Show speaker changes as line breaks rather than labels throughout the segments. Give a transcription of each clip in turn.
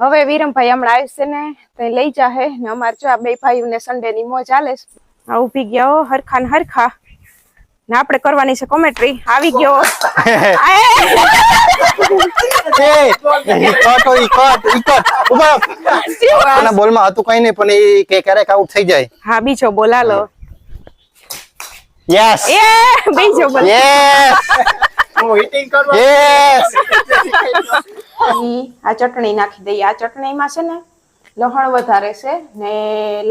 હવે વિરમભાઈ હમણાં આવશે ને તો લઈ જાહે ને અમાર જો આ બે ભાઈઓને સન્ડે ની મોજ હાલે આ ઉભી ગયા હરખા ને હરખા ને આપણે કરવાની છે કોમેન્ટ્રી આવી ગયો
બોલમાં હતું કઈ નહીં પણ એ કે ક્યારેક આઉટ થઈ જાય.
હા બીજો બોલ હાલો.
યસ
એ બીજો બોલ
યસ
હું હિટિંગ કરવા
યસ.
આ ચટણી નાખી દઈએ. આ ચટણીમાં છે ને લહણ વધારે છે ને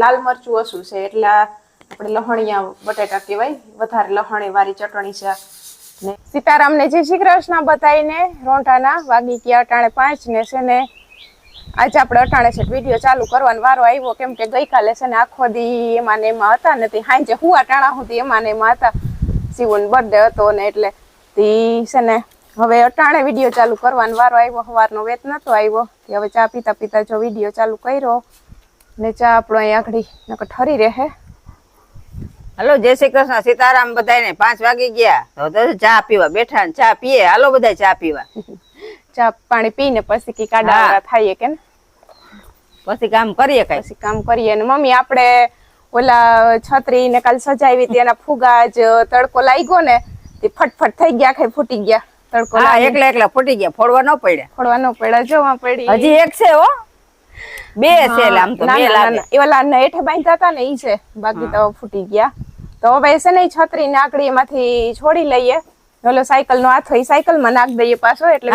લાલ મરચું ઓછું છે એટલે આપણે લહણિયા બટેટા કહેવાય વધારે લહણે વાળી ચટણી છે. ને સીતારામને જય શ્રી કૃષ્ણ બતાવીને રોંઢાના વાગી ગયા અટાણે 5 ને છે ને આજે આપણે અટાણે છે વિડીયો ચાલુ કરવાનો વારો આવ્યો કેમ કે ગઈકાલે છે ને આખો દી એમાં ને એમાં હતા ને તે હાંજે હુવા ટાણા સુધી એમાં ને એમાં હતા. શિવનો બર્થડે હતો ને એટલે તી છે ને હવે અટાણે વિડીયો ચાલુ કરવાનો વારો આવ્યો. સવારનો વેત નતો આવ્યો હવે ચા પીતા પીતા જો વિડીયો ચાલુ કર્યો ને ચા આપણો અહીં આગળ નકર ઠરી રહે.
હાલો જય શ્રી કૃષ્ણ સીતારામ બધાને 5 વાગી ગયા તો ચા પીવા બેઠા ને ચા પીએ. હાલો બધા ચા પીવા.
ચા પાણી પીને પછી કી કાડા થાય કે ને
પછી કામ કરીએ કઈ
પછી કામ કરીએ ને મમ્મી આપણે ઓલા છત્રી ને કાલ સજાવી હતી એના ફુગા જ તડકો લાગ્યો ને તે ફટફટ થઈ ગયા ખાઈ ફૂટી ગયા. તડકો
એકલા એકલા ફૂટી ગયા ફોડવા ન પડ્યા.
ફોડવા ન પડ્યા જોવા પડી.
હજી એક છે હો બે છે આમ તો બે લાગે.
એ ઓલા હેઠે બાંધતા હતા ને ઈ છે બાકી તો ફૂટી ગયા. તો હવે છે ને છત્રી નાકડી એમાંથી છોડી લઈએ. ઓલો સાયકલ નો હાથ હોય સાયકલ માં નાખ દઈએ પાછો એટલે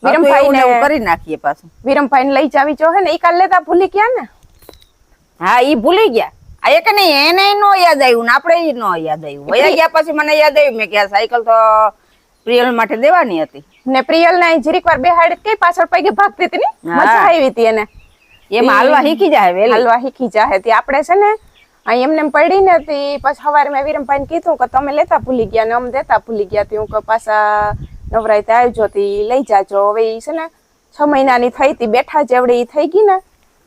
વિરમભાઈ ને
કરી નાખીએ પાછું.
વિરમભાઈ ને લઈ જાવી જો હે ને ઈ કાલ લેતા ભૂલી ગયા ને.
હા ઈ ભૂલી ગયા. આ એક નહીં એને નો યાદ આવ્યું ને આપણે ઈ નો યાદ આવ્યું. વયા ગયા પછી મને યાદ આવ્યું મેં કે આ સાયકલ તો પ્રિયલ માટે દેવાની હતી
ને પ્રિયલ ને જીરીક વાર બેહાડ કે પાછળ પગે ભાગતી હતી ને મજા આવી હતી એને.
એમાં હાલવા શીખી જાય વેલી.
હાલવા શીખી જાય તે આપણે છે ને અહીં એમને પડી ને પછી સવારે મેં વિરમભાઈ ને કીધું કે તમે લેતા ભૂલી ગયા ને અમે દેતા ભૂલી ગયા હું કે પાછા નવરાઈ તે આવજો તી લઈ જાજો. હવે ઈ છે ને 6 મહિનાની થઈ તી બેઠા જેવડી થઈ ગઈ ને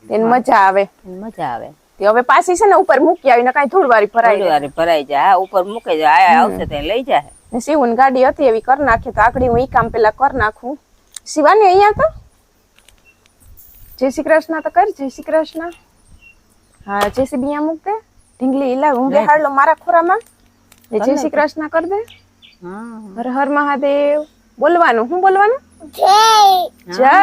એને મજા આવે.
મજા આવે.
હવે પાછી છે ને ઉપર મૂકી આવીને કઈ ધૂળવારી
ભરાઈ જાય ઉપર મૂકી જાય આવશે તે લઈ જાય.
શિવન ગાડી હતી એવી કરી નાખી તો આકડી હું ઈ કામ પેલા કરી નાખું. શિવાની અહીંયા તો જય શ્રી કૃષ્ણ તો કર. જય શ્રી કૃષ્ણ. હા જેસીબી અહીંયા મૂક દે ઢીંગલી લા હું બેહાડ લો મારા ખોરામાં. જય શ્રી કૃષ્ણ કર દે. હર હર મહાદેવ બોલવાનું. શું બોલવાનું? જય જય.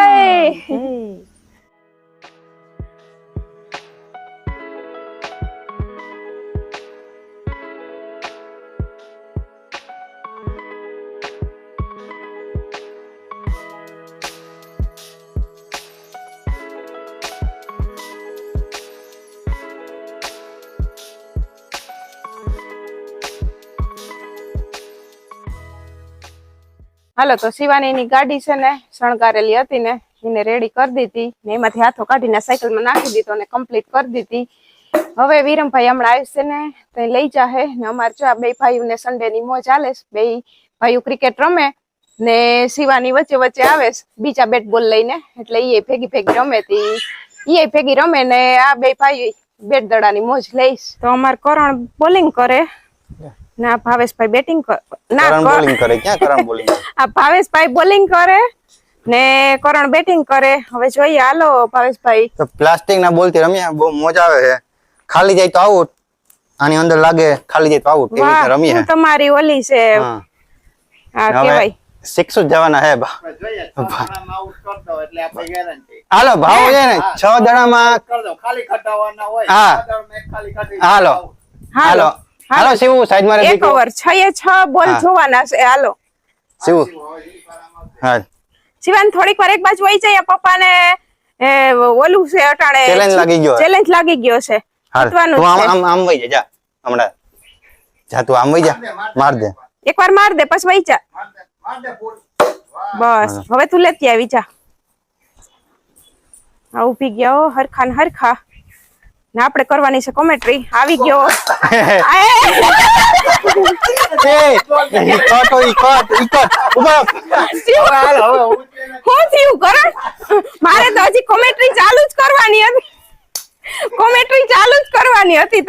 હાલો તો શિવાનીની ગાડી છે ને શણગારેલી હતી ને એને રેડી કરી દીધી ને એમાંથી હાથો કાઢીને સાયકલમાં નાખી દીધો ને કમ્પ્લીટ કરી દીધી. હવે વિરમભાઈ હમણાં આવશે ને તો લઈ જાહે ને અમારે જો આ બે ભાઈઓને સન્ડે ની મોજ હાલે. બે ભાઈઓ ક્રિકેટ રમે ને શિવાની વચ્ચે વચ્ચે આવે બીજા બેટ બોલ લઈને એટલે એ ભેગી ભેગી રમે તી એ ભેગી રમે ને આ બે ભાઈ બેટ દડાની મોજ લઈશ. તો અમાર કરણ બોલિંગ કરે ના ભાવેશભાઈ બેટિંગ કરે. આ ભાવેશભાઈ બોલિંગ કરે ને કરણ બેટિંગ કરે. હવે જોઈએ હાલો ભાવેશભાઈ.
તો પ્લાસ્ટિક ના બોલ થી રમ્યા બહુ મજા આવે છે. ખાલી જાય તો આઉટ આની અંદર લાગે ખાલી જાય તો આઉટ એવી રીતે રમીએ.
તમારી ઓલી છે આ કેવાય
6 જ જવાના હે
જોઈએ આઉટ કર દો એટલે આપણે ગેરંટી.
હાલો ભાવ છે ને 6 દડામાં
કર દો ખાલી ખટાવવાના હોય.
હા.
6 દડા મેં ખાલી ખટી.
હાલો હાલો હાલો શિવ સાઈડ માં
એક ઓવર 6 બોલ જોવાના છે. હાલો
શિવ હા
શિવાન થોડીક વાર એક બાજુ વહી જાય પપ્પા ને ઓલું છે અટાણે ચેલેન્જ લાગી ગયો છે.
જીતવાનું છે. આમ આમ વહી જા હમણાં જા તું આમ વહી જા માર દે
એકવાર માર દે પછી વહી જા બસ. હવે તું લેતી આવી જા. આ ઉભી ગયા હરખા ને હરખા ને આપણે કરવાની છે કોમેન્ટ્રી. આવી ગયો મારે તો હજી કોમેન્ટ્રી ચાલુ જ કરવાની હતી. કોમેન્ટ્રી ચાલુ જ કરવાની હતી.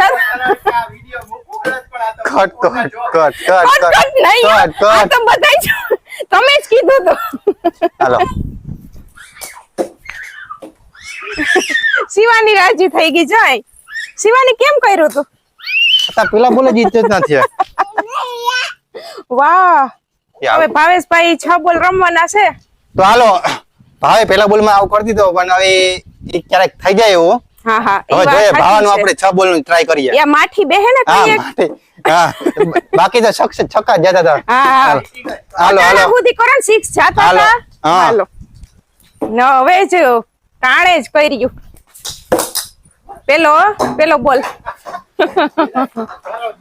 તમે જ કીધું તો.
હાલો
શિવાની રાજી થઈ ગઈ જોઈ. શિવાની કેમ કર્યું તું?
હતા પેલા બોલે જીત જ નથી.
વાહ હવે ભાવેશભાઈ 6 બોલ રમવાના છે.
તો હાલો ભાવે પેલા બોલ માં આવું કરી દીધો પણ હવે એ ક્યારેક થઈ જાય એવું.
હા હા
હવે જોઈએ ભાવાનું આપણે 6 બોલ નું ટ્રાય કરીએ.
યા માઠી બેહે ને
હા
કઈ એક.
માટે હા બાકી તો છક્કા જતા હતા.
હા
હાલો હાલો
અટાણા સુધી કરો ને 6 જાતા
હાલો.
હતા.
હા.
હાલો ન હવે જ ટાણે જ કર્યું. પેલો બોલ.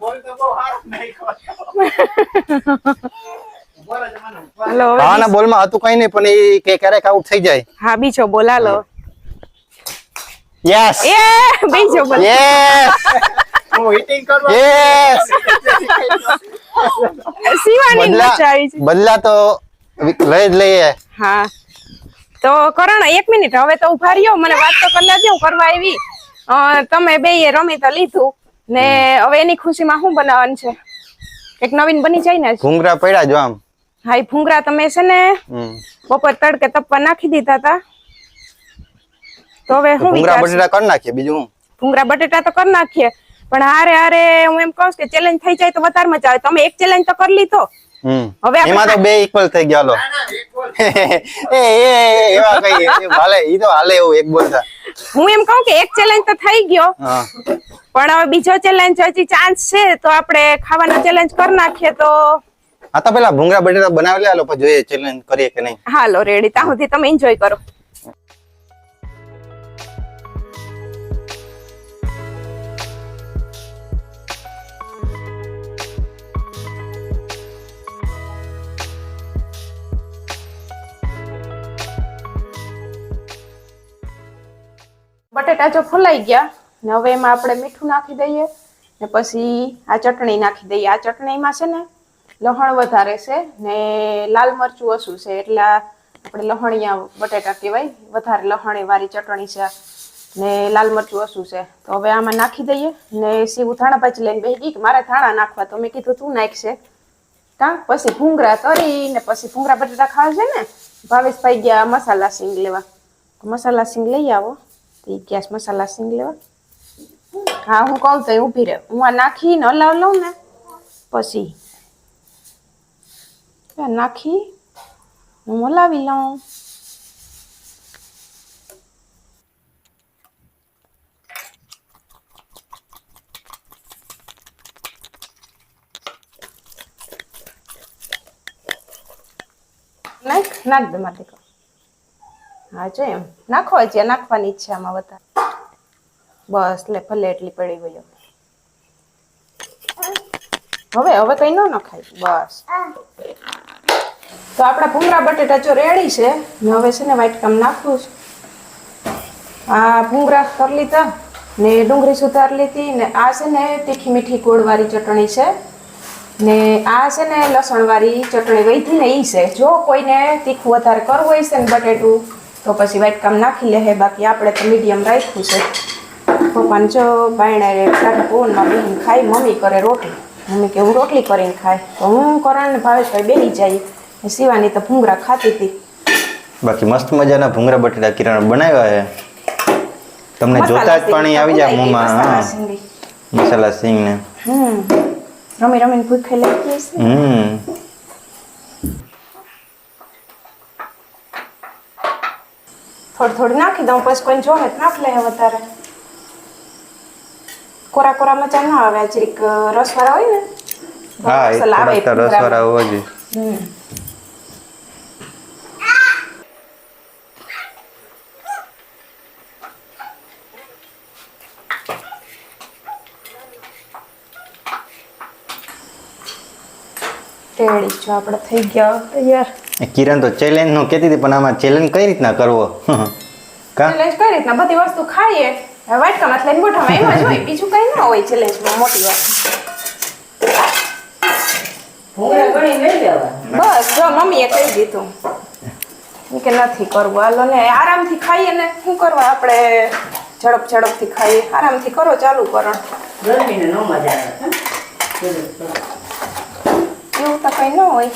બોલ તો બહુ સારો નહીં કર્યો. બોલો જમાનો.
હાલો હવે
ભાવાના બોલ માં હતું કઈ નહીં પણ એ કે ક્યારેક આઉટ થઈ જાય.
હા બીજો બોલ હાલો.
યસ
એ બીજો બોલ.
યસ
હું હિટિંગ કરવા
યસ
શિવાની મચાવી છે.
બદલા તો લઈ જ લઈએ.
હા તો કરણ 1 મિનિટ હવે તો ઉભા રહ્યો મને વાત તો કરી લેજો હું કરવા આવી. તમે બેય રમી તો લીધું ને હવે એની ખુશીમાં શું બનાવવાનું છે? એક નવીન બની જાય ને.
ભૂંગરા પડ્યા જો આમ.
હા ઈ ભૂંગરા તમે છે ને બપોર તડકે તપવા નાખી દીધા હતા તો હવે શું
ભૂંગરા
વિચાર?
બટેટા કરી નાખીએ બીજું હું.
ભૂંગરા બટેટા તો કરી નાખીએ પણ હારે હું એમ કહું કે ચેલેન્જ થઈ જાય તો વધારે મજા આવે. તમે એક ચેલેન્જ તો કરી લીધો હવે આપણે
એમાં તો બે ઇક્વલ થઈ ગયા લો. એ એવા કઈ હાલે ઈ તો હાલે એવું એક બોલતા.
હું એમ કહું કે એક ચેલેન્જ તો થઈ ગયો
હા
પણ હવે બીજો ચેલેન્જ હજી ચાન્સ છે તો આપણે ખાવાનો ચેલેન્જ કરી નાખીએ તો
આ તો પેલા ભૂંગરા બટેટા બનાવી લે પછી જોઈએ ચેલેન્જ કરીએ કે નહીં.
હાલો રેડી ત્યાં સુધી તમે એન્જોય કરો. બટેટા જો ફૂલાઈ ગયા ને હવે એમાં આપણે મીઠું નાખી દઈએ ને પછી આ ચટણી નાખી દઈએ. આ ચટણીમાં છે ને લહણ વધારે છે ને લાલ મરચું ઓછું છે એટલે આપણે લહણિયા બટેટા કહેવાય. વધારે લહણી વાળી ચટણી છે ને લાલ મરચું ઓછું છે તો હવે આમાં નાખી દઈએ ને સીવું ધાણા ભાજી લઈને બેસી ગઈ કે મારે ધાણા નાખવા તો મેં કીધું તું નાખશે કા પછી ભૂંગરા તરી ને પછી ભૂંગરા બટેટા ખાવા છે ને ભાવેશભાઈ ગયા મસાલા સિંગ લેવા. મસાલા સિંગ લઈ આવો. ગેસ મસાલા સિંગ લેવા. હા હું કહું તો ઊભી રહે હું આ નાખીને હલાવ લઉં ને પછી નાખી હું હલાવી લઉં. નાખ દે મારે દીકરો. હા જો એમ નાખો છે નાખવાની ઈચ્છા આમાં વધારે બસ લે ભલે એટલી પડી ગયો. હવે કઈ ન નખાય બસ. તો આપણા ભૂંગરા બટેટા જો રેડી છે ને હવે છે ને વાટકામ નાખવું છે. આ ભૂંગરા કરી લીધા ને ડુંગળી સુધાર લીધી ને આ છે ને તીખી મીઠી ગોળવાળી ચટણી છે ને આ છે ને લસણવાળી ચટણી વહીથી ને ઈ છે. જો કોઈને તીખું વધારે કરવું હોય છે ને બટેટું તો પછી વાટકામ નાખી લે. બાકી આપણે તો મીડિયમ રાખ્યું છે. પપ્પાને જો બાયણે ટાઢા પવનમાં બેહીને ખાઈ મમ્મી કરે રોટલી. મમ્મી કે હું રોટલી કરીને ખાય તો હું કરણ ને ભાવેશભાઈ બેસી જાય. શિવાની તો ભૂંગરા ખાતી હતી.
બાકી મસ્ત મજાના ભૂંગરા બટેટા કિરણ બનાવ્યા છે. તમને જોતા જ પાણી આવી જાય મોંમાં. હા મસાલા સિંગ ને
રમી રમીને ભૂખે લાગી છે. થોડી નાખી દઉં પછી કોઈ જોવે તો નાખ લે વધારે. કોરા કોરા મચા ના આવે જરીક રસવાળા હોય ને
હા એ થોડા રસવાળા હોવા જોઈએ.
રેડી જો આપણે થઈ ગયા તૈયાર.
કિરણ તો ચેલેન્જ નું કહેતી હતી પણ આમાં ચેલેન્જ કઈ રીતના કરવો? કા
ચેલેન્જ કઈ રીતના બધી વસ્તુ ખાઈએ વાટકામાં લઈને મોઢામાં એમાં જ હોય બીજું કઈ ના હોય ચેલેન્જમાં મોટી વાત. બસ જો મમ્મીએ કહી દીધું કે નથી કરવું હાલો ને આરામથી ખાઈએ ને શું કરવા આપણે ઝડપથી ખાઈએ આરામથી કરો ચાલુ કરો. એવું તો કઈ ન હોય.